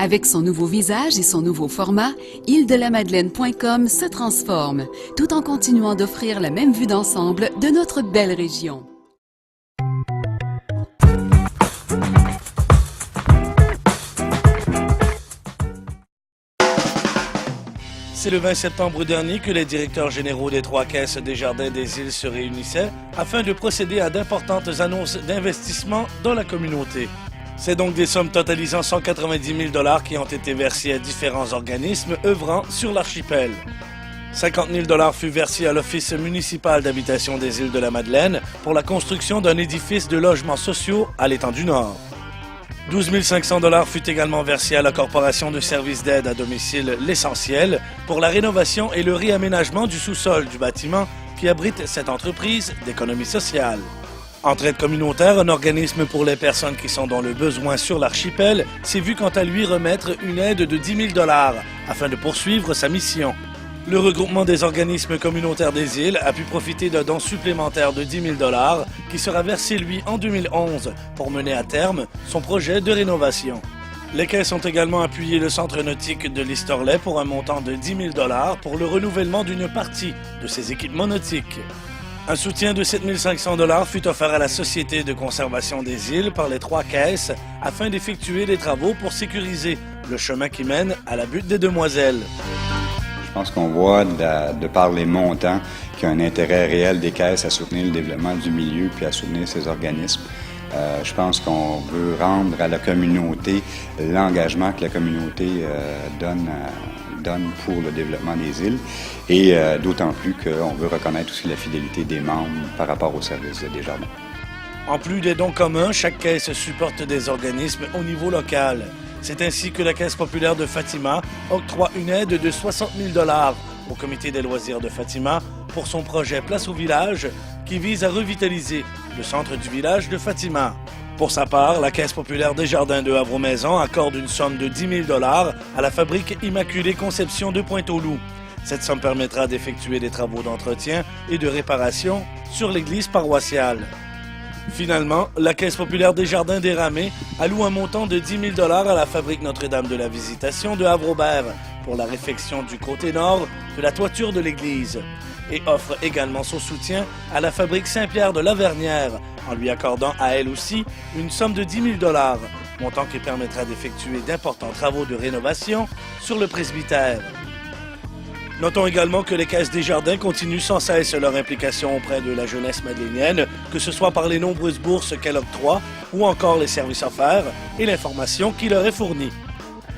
Avec son nouveau visage et son nouveau format, île-de-la-Madeleine.com se transforme, tout en continuant d'offrir la même vue d'ensemble de notre belle région. C'est le 20 septembre dernier que les directeurs généraux des 3 caisses des Jardins des Îles se réunissaient afin de procéder à d'importantes annonces d'investissement dans la communauté. C'est donc des sommes totalisant 190 000 $ qui ont été versées à différents organismes œuvrant sur l'archipel. 50 000 $ fut versé à l'Office municipal d'habitation des Îles de la Madeleine pour la construction d'un édifice de logements sociaux à l'étang du Nord. 12 500 $ fut également versé à la Corporation de services d'aide à domicile L'Essentiel pour la rénovation et le réaménagement du sous-sol du bâtiment qui abrite cette entreprise d'économie sociale. Entraide communautaire, un organisme pour les personnes qui sont dans le besoin sur l'archipel, s'est vu quant à lui remettre une aide de 10 000 $ afin de poursuivre sa mission. Le regroupement des organismes communautaires des îles a pu profiter d'un don supplémentaire de 10 000 $ qui sera versé, lui, en 2011 pour mener à terme son projet de rénovation. Les caisses ont également appuyé le centre nautique de l'Istorlet pour un montant de 10 000 $ pour le renouvellement d'une partie de ses équipements nautiques. Un soutien de 7 500 $ fut offert à la Société de conservation des îles par les 3 caisses afin d'effectuer les travaux pour sécuriser le chemin qui mène à la butte des Demoiselles. Je pense qu'on voit, de par les montants, qu'il y a un intérêt réel des caisses à soutenir le développement du milieu puis à soutenir ces organismes. Je pense qu'on veut rendre à la communauté l'engagement que la communauté donne pour le développement des îles et d'autant plus qu'on veut reconnaître aussi la fidélité des membres par rapport au service des jardins. En plus des dons communs, chaque caisse supporte des organismes au niveau local. C'est ainsi que la Caisse populaire de Fatima octroie une aide de 60 000 $ au Comité des loisirs de Fatima pour son projet Place au village qui vise à revitaliser le centre du village de Fatima. Pour sa part, la Caisse populaire des Jardins de Havre-Maison accorde une somme de 10 000 $ à la fabrique Immaculée Conception de Pointe-aux-Loups. Cette somme permettra d'effectuer des travaux d'entretien et de réparation sur l'église paroissiale. Finalement, la Caisse populaire des Jardins des Ramées alloue un montant de 10 000 $ à la fabrique Notre-Dame de la Visitation de Havre-Aubert pour la réfection du côté nord de la toiture de l'église et offre également son soutien à la fabrique Saint-Pierre de Lavernière en lui accordant à elle aussi une somme de 10 000 $, montant qui permettra d'effectuer d'importants travaux de rénovation sur le presbytère. Notons également que les Caisses des Jardins continuent sans cesse leur implication auprès de la jeunesse madénienne, que ce soit par les nombreuses bourses qu'elle octroie ou encore les services offerts et l'information qui leur est fournie.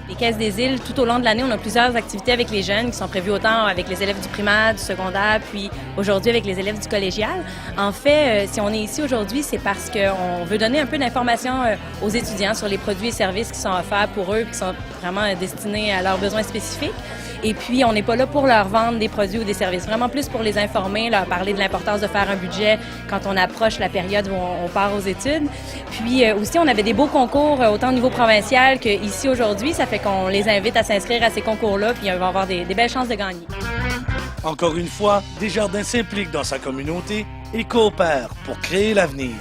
Les Caisses des îles, tout au long de l'année, on a plusieurs activités avec les jeunes qui sont prévues autant avec les élèves du primaire, du secondaire, puis aujourd'hui avec les élèves du collégial. En fait, si on est ici aujourd'hui, c'est parce qu'on veut donner un peu d'informations aux étudiants sur les produits et services qui sont offerts pour eux, qui sont vraiment destinés à leurs besoins spécifiques. Et puis, on n'est pas là pour leur vendre des produits ou des services, vraiment plus pour les informer, leur parler de l'importance de faire un budget quand on approche la période où on part aux études. Puis aussi, on avait des beaux concours, autant au niveau provincial qu'ici aujourd'hui. Ça fait qu'on les invite à s'inscrire à ces concours-là, puis on va avoir des belles chances de gagner. Encore une fois, Desjardins s'implique dans sa communauté et coopère pour créer l'avenir.